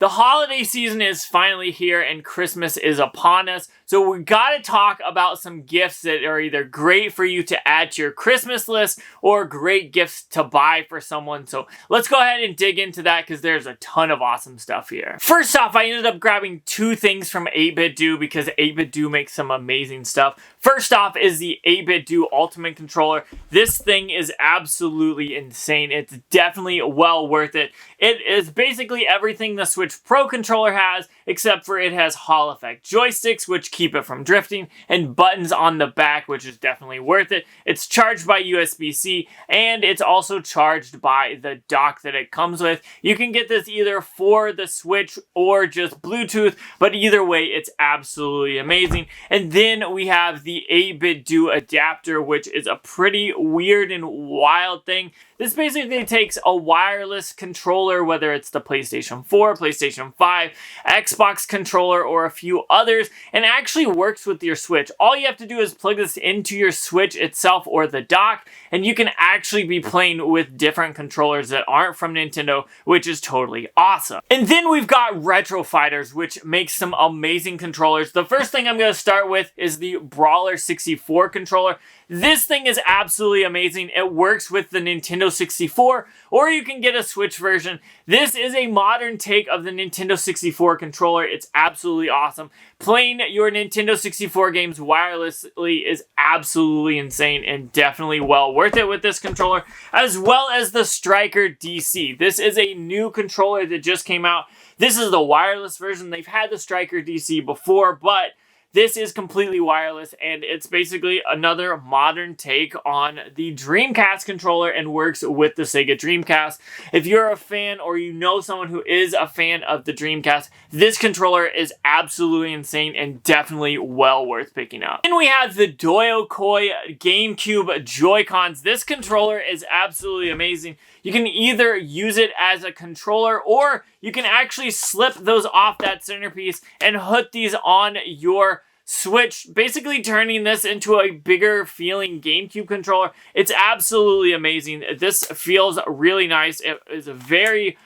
The holiday season is finally here and Christmas is upon us, so we gotta talk about some gifts that are either great for you to add to your Christmas list or great gifts to buy for someone. So let's go ahead and dig into that because there's a ton of awesome stuff here. First off, I ended up grabbing two things from 8BitDo because 8BitDo makes some amazing stuff. First off is the 8BitDo Ultimate Controller. This thing is absolutely insane. It's definitely well worth it. It is basically everything the Switch Pro controller has, except for it has Hall effect joysticks, which keep it from drifting, and buttons on the back, which is definitely worth it. It's charged by USB-C, and it's also charged by the dock that it comes with. You can get this either for the Switch or just Bluetooth, but either way, it's absolutely amazing. And then we have the 8BitDo adapter, which is a pretty weird and wild thing. This basically takes a wireless controller, whether it's the PlayStation 4, PlayStation 5, Xbox controller, or a few others, and actually works with your Switch. All you have to do is plug this into your Switch itself or the dock, and you can actually be playing with different controllers that aren't from Nintendo, which is totally awesome. And then we've got Retro Fighters, which makes some amazing controllers. The first thing I'm going to start with is the Brawler 64 controller. This thing is absolutely amazing. It works with the Nintendo 64, or you can get a Switch version. This is a modern take of the Nintendo 64 controller. It's absolutely awesome. Playing your Nintendo 64 games wirelessly is absolutely insane and definitely well worth it with this controller, as well as the Striker DC. This is a new controller that just came out. This is the wireless version. They've had the Striker DC before, but this is completely wireless, and it's basically another modern take on the Dreamcast controller and works with the Sega Dreamcast. If you're a fan or you know someone who is a fan of the Dreamcast, this controller is absolutely insane and definitely well worth picking up. Then we have the Joycons GameCube Joycons. This controller is absolutely amazing. You can either use it as a controller or you can actually slip those off that centerpiece and put these on your Switch, basically turning this into a bigger feeling GameCube controller. It's absolutely amazing. This feels really nice. It is very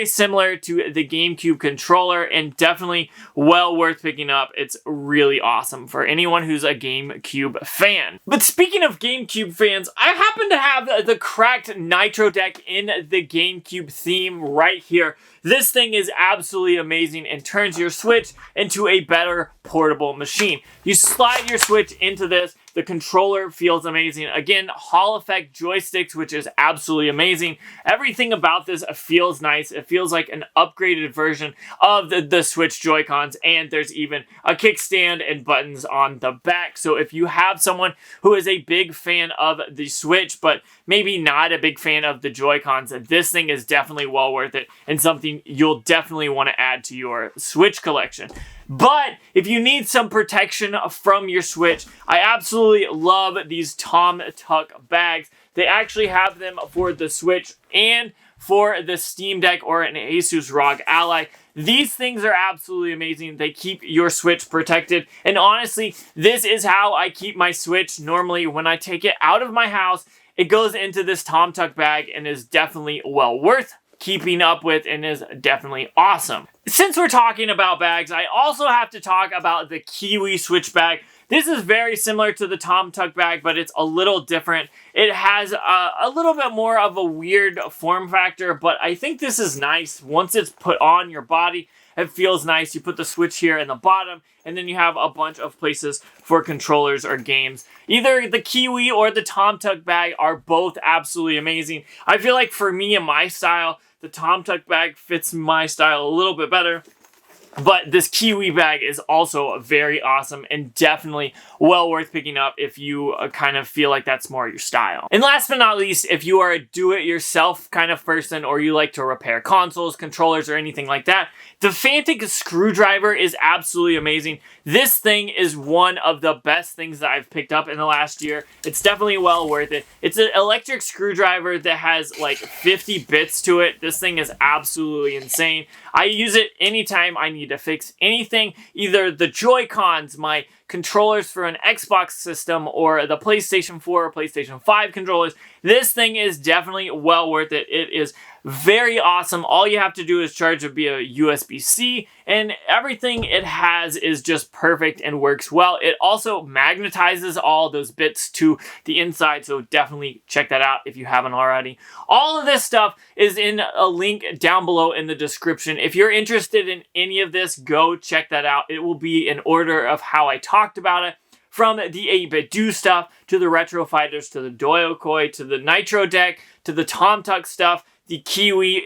similar to the GameCube controller and definitely well worth picking up. It's really awesome for anyone who's a GameCube fan. But speaking of GameCube fans, I happen to have the cracked Nitro Deck in the GameCube theme right here. This thing is absolutely amazing and turns your Switch into a better portable machine. You slide your Switch into this. The controller feels amazing. Again, Hall effect joysticks, which is absolutely amazing. Everything about this feels nice. It feels like an upgraded version of the Switch Joy-Cons, and there's even a kickstand and buttons on the back. So if you have someone who is a big fan of the Switch, but maybe not a big fan of the Joy-Cons, this thing is definitely well worth it and something you'll definitely want to add to your Switch collection. But if you need some protection from your Switch, I absolutely love these Tom Tuck bags. They actually have them for the Switch and for the Steam Deck or an Asus ROG Ally. These things are absolutely amazing. They keep your Switch protected. And honestly, this is how I keep my Switch normally when I take it out of my house. It goes into this Tom Tuck bag and is definitely well worth keeping up with and is definitely awesome. Since we're talking about bags, I also have to talk about the Kiwi Switch bag. This is very similar to the Tom Tuck bag, but it's a little different. It has a little bit more of a weird form factor, but I think this is nice. Once it's put on your body, it feels nice. You put the Switch here in the bottom, and then you have a bunch of places for controllers or games. Either the Kiwi or the Tom Tuck bag are both absolutely amazing. I feel like for me and my style, the Tom Tuck bag fits my style a little bit better. But this Kiwi bag is also very awesome and definitely well worth picking up if you kind of feel like that's more your style. And last but not least, if you are a do-it-yourself kind of person or you like to repair consoles, controllers, or anything like that, the Fantic Screwdriver is absolutely amazing. This thing is one of the best things that I've picked up in the last year. It's definitely well worth it. It's an electric screwdriver that has like 50 bits to it. This thing is absolutely insane. I use it anytime I need to fix anything, either the Joy-Cons, my controllers for an Xbox system, or the PlayStation 4 or PlayStation 5 controllers. This thing is definitely well worth it. It is Very awesome. All you have to do is charge it via USB-C, and everything it has is just perfect and works well. It also magnetizes all those bits to the inside, so definitely check that out if you haven't already. All of this stuff is in a link down below in the description. If you're interested in any of this, go check that out. It will be in order of how I talked about it. From the 8-bit do stuff, to the retro fighters, to the Joycons, to the Nitro Deck, to the Tom Tuck stuff, the Kiwi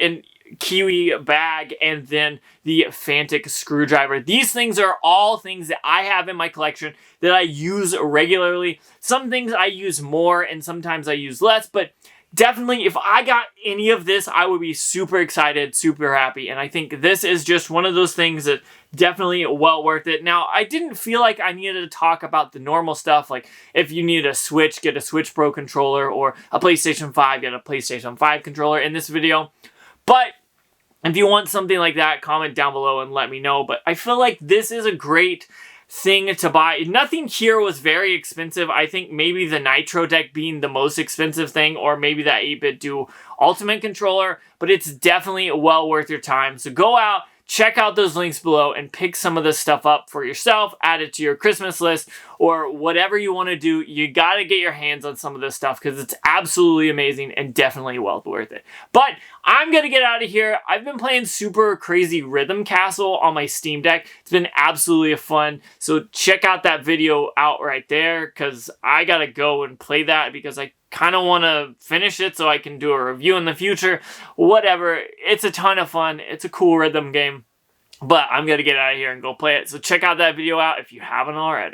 bag, and then the Fantic Screwdriver. These things are all things that I have in my collection that I use regularly. Some things I use more and sometimes I use less, but definitely if I got any of this, I would be super excited, super happy, and I think this is just one of those things that definitely well worth it. Now, I didn't feel like I needed to talk about the normal stuff, like if you need a Switch, get a Switch Pro controller, or a PlayStation 5, get a PlayStation 5 controller in this video, but if you want something like that, comment down below and let me know. But I feel like this is a great thing to buy. Nothing here was very expensive. I think maybe the Nitro Deck being the most expensive thing, or maybe that 8-bit do Ultimate controller, but it's definitely well worth your time. So go out, check out those links below, and pick some of this stuff up for yourself, add it to your Christmas list, or whatever you want to do. You got to get your hands on some of this stuff because it's absolutely amazing and definitely well worth it. But I'm going to get out of here. I've been playing Super Crazy Rhythm Castle on my Steam Deck. It's been absolutely fun. So check out that video out right there because I got to go and play that because I kind of want to finish it so I can do a review in the future. Whatever. It's a ton of fun. It's a cool rhythm game. But I'm going to get out of here and go play it. So check out that video out if you haven't already.